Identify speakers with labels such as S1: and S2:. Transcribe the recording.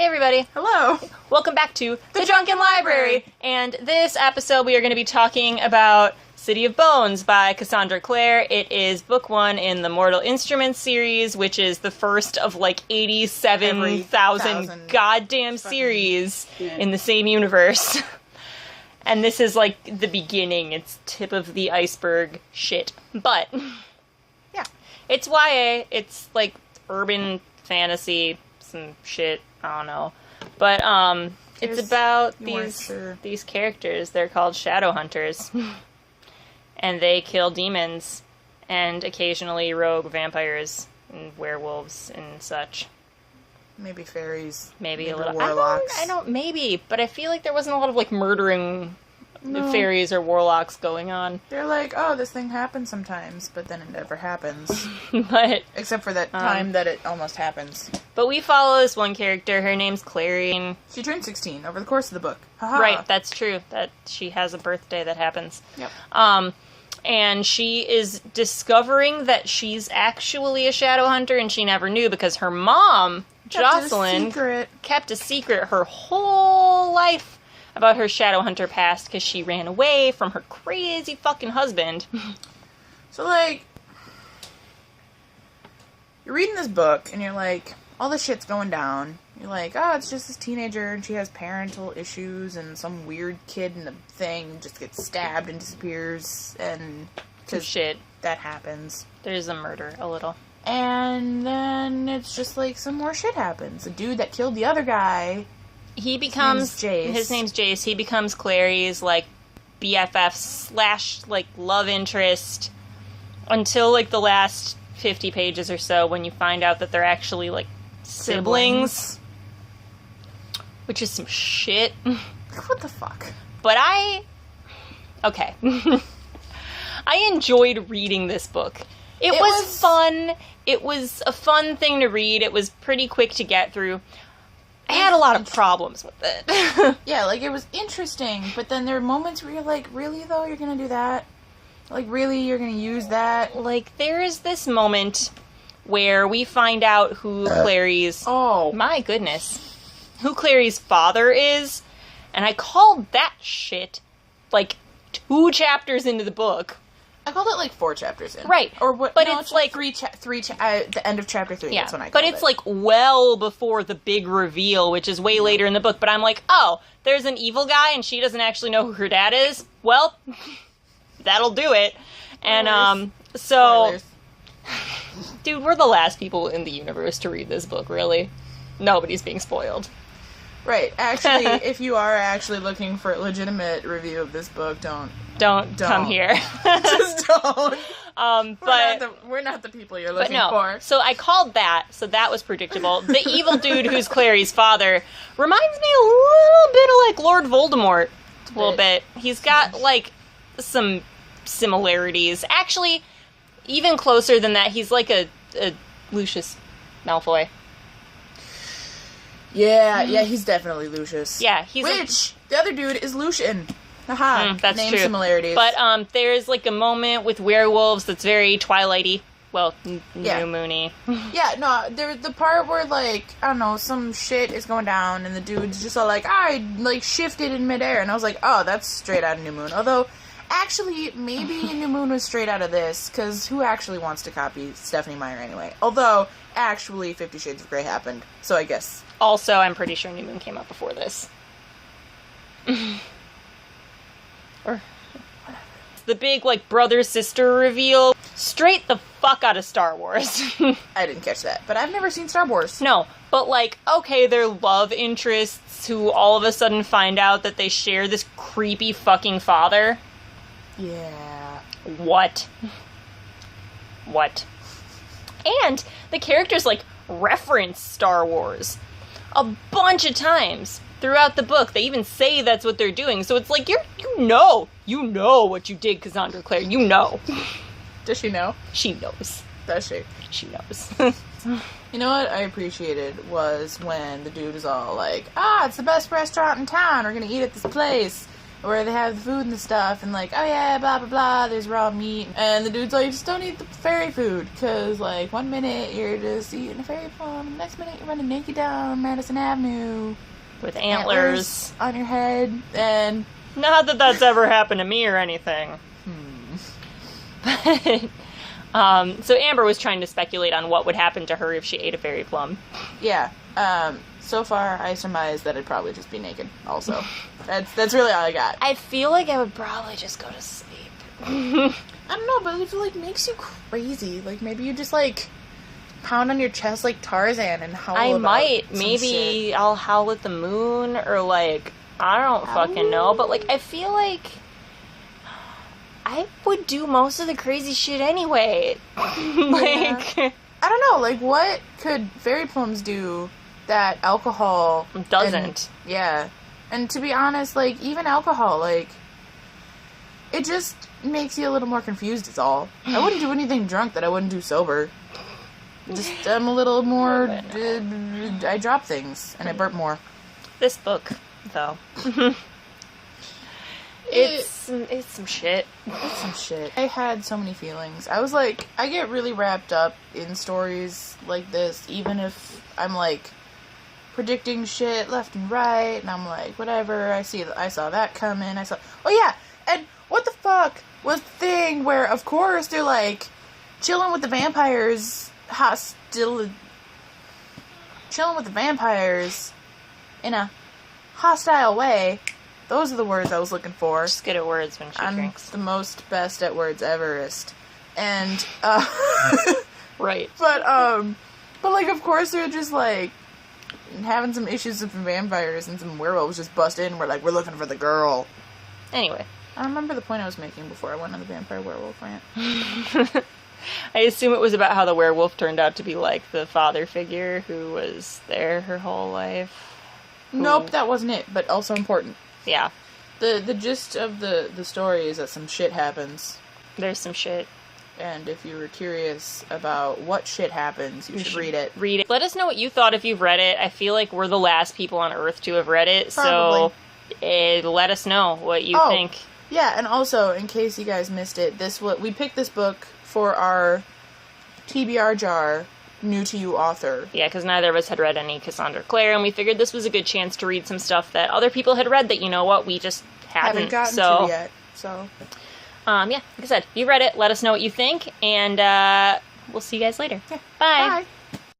S1: Hey everybody.
S2: Hello.
S1: Welcome back to The Drunken Library. And this episode we are going to be talking about City of Bones by Cassandra Clare. It is book 1 in the Mortal Instruments series, which is the first of like 87,000 goddamn series in the same universe. And this is like the beginning. It's tip of the iceberg shit. But
S2: yeah,
S1: it's YA. It's like urban fantasy, some shit. I don't know. But it's about these characters. They're called Shadowhunters. And they kill demons and occasionally rogue vampires and werewolves and such.
S2: Maybe fairies.
S1: Maybe a little
S2: warlocks.
S1: I don't maybe, but I feel like there wasn't a lot of like murdering fairies or warlocks going on.
S2: They're like, oh, this thing happens sometimes, but then it never happens.
S1: But
S2: except for that time that it almost happens.
S1: But we follow this one character. Her name's Clary.
S2: She turned 16 over the course of the book. Haha.
S1: Right, that's true. That she has a birthday that happens.
S2: Yep.
S1: And she is discovering that she's actually a Shadowhunter, and she never knew because her mom, Jocelyn, kept a secret her whole life about her Shadowhunter past because she ran away from her crazy fucking husband.
S2: So, like, you're reading this book, and you're like, all this shit's going down. You're like, oh, it's just this teenager, and she has parental issues, and some weird kid in the thing just gets stabbed and disappears, and
S1: some shit.
S2: That happens.
S1: There's a murder, a little.
S2: And then it's just like some more shit happens. The dude that killed the other guy,
S1: he becomes his name's Jace. He becomes Clary's like BFF / like love interest until like the last 50 pages or so when you find out that they're actually like siblings. Which is some shit.
S2: What the fuck?
S1: But okay. I enjoyed reading this book. It was fun. It was a fun thing to read. It was pretty quick to get through. I had a lot of problems with it.
S2: Yeah, like, it was interesting, but then there were moments where you're like, really, though, you're gonna do that? Like, really, you're gonna use that?
S1: Like, there is this moment where we find out who Clary's...
S2: Oh.
S1: My goodness. Who Clary's father is, and I called that shit, like, 2 chapters into the book.
S2: I called it like 4 chapters in.
S1: Right.
S2: Or what?
S1: But
S2: no,
S1: it's like
S2: the end of chapter 3.
S1: Yeah.
S2: That's when I called
S1: but it's
S2: it.
S1: like well before the big reveal, which is way later in the book. But I'm like, oh, there's an evil guy, and she doesn't actually know who her dad is. Well, that'll do it. And so, dude, we're the last people in the universe to read this book. Really, nobody's being spoiled.
S2: Right. Actually, if you are actually looking for a legitimate review of this book, don't
S1: come here.
S2: Just don't. We're not the people you're looking for.
S1: So I called that, so that was predictable. The evil dude who's Clary's father reminds me a little bit of like Lord Voldemort. A little bit. He's got like some similarities. Actually, even closer than that, he's like a Lucius Malfoy.
S2: Yeah, he's definitely Lucius.
S1: Yeah,
S2: the other dude is Lucian. Haha,
S1: that's
S2: name
S1: true.
S2: Similarities.
S1: But there's like a moment with werewolves that's very Twilighty. Well, New Moony.
S2: Yeah, no, there's the part where like, I don't know, some shit is going down and the dude's just all like, I like shifted in midair, and I was like, oh, that's straight out of New Moon. Although, actually, maybe New Moon was straight out of this, because who actually wants to copy Stephanie Meyer anyway? Although, actually, 50 Shades of Grey happened, so I guess.
S1: Also, I'm pretty sure New Moon came out before this. Or the big, like, brother-sister reveal. Straight the fuck out of Star Wars.
S2: I didn't catch that, but I've never seen Star Wars.
S1: No, but, like, okay, they're love interests who all of a sudden find out that they share this creepy fucking father.
S2: Yeah.
S1: What? And the characters, like, reference Star Wars a bunch of times throughout the book. They even say that's what they're doing. So it's like, you know what you did, Cassandra Clare. You know.
S2: Does she know?
S1: She knows.
S2: Does she?
S1: She knows.
S2: You know what I appreciated was when the dude is all like, it's the best restaurant in town. We're gonna eat at this place. where they have the food and the stuff, and like, oh yeah, blah blah blah, there's raw meat, and the dude's like, just don't eat the fairy food, cause like 1 minute you're just eating a fairy plum, and the next minute you're running naked down Madison Avenue
S1: with antlers
S2: on your head, and
S1: not that that's ever happened to me or anything. But so Amber was trying to speculate on what would happen to her if she ate a fairy plum.
S2: Yeah. So far, I surmise that I'd probably just be naked. Also, that's really all I got.
S1: I feel like I would probably just go to sleep.
S2: I don't know, but if it like makes you crazy, like maybe you just like pound on your chest like Tarzan and howl.
S1: I
S2: about
S1: might.
S2: some
S1: Maybe
S2: shit.
S1: I'll howl at the moon, or like I don't fucking know. But like I feel like I would do most of the crazy shit anyway. Like
S2: I don't know. Like what could fairy plums do that alcohol
S1: doesn't?
S2: And to be honest, like even alcohol, like it just makes you a little more confused. Is all. I wouldn't do anything drunk that I wouldn't do sober. Just I'm a little more. I drop things and I burp more.
S1: This book, though, it's some shit.
S2: It's some shit. I had so many feelings. I was like, I get really wrapped up in stories like this, even if I'm like predicting shit left and right, and I'm like, whatever. I saw that coming. Oh yeah, and what the fuck was the thing where, of course, they're like chilling with the vampires. Chilling with the vampires in a hostile way. Those are the words I was looking for.
S1: She's good at words when she drinks.
S2: I'm the most best at words everest. And,
S1: right.
S2: But like, of course, they're just, like, having some issues with vampires, and some werewolves just bust in, and we're like, we're looking for the girl.
S1: Anyway.
S2: I don't remember the point I was making before I went on the vampire werewolf rant.
S1: I assume it was about how the werewolf turned out to be, like, the father figure who was there her whole life.
S2: Nope, that wasn't it, but also important.
S1: Yeah.
S2: The gist of the story is that some shit happens.
S1: There's some shit.
S2: And if you were curious about what shit happens, you should read it.
S1: Read it. Let us know what you thought if you've read it. I feel like we're the last people on Earth to have read it,
S2: Probably.
S1: So let us know what you think.
S2: Yeah, and also, in case you guys missed it, we picked this book for our TBR jar new to you author.
S1: Yeah, because neither of us had read any Cassandra Clare, and we figured this was a good chance to read some stuff that other people had read that, you know what, we just haven't
S2: gotten to yet. So,
S1: yeah, like I said, if you read it, let us know what you think, and we'll see you guys later.
S2: Yeah.
S1: Bye.
S2: Bye.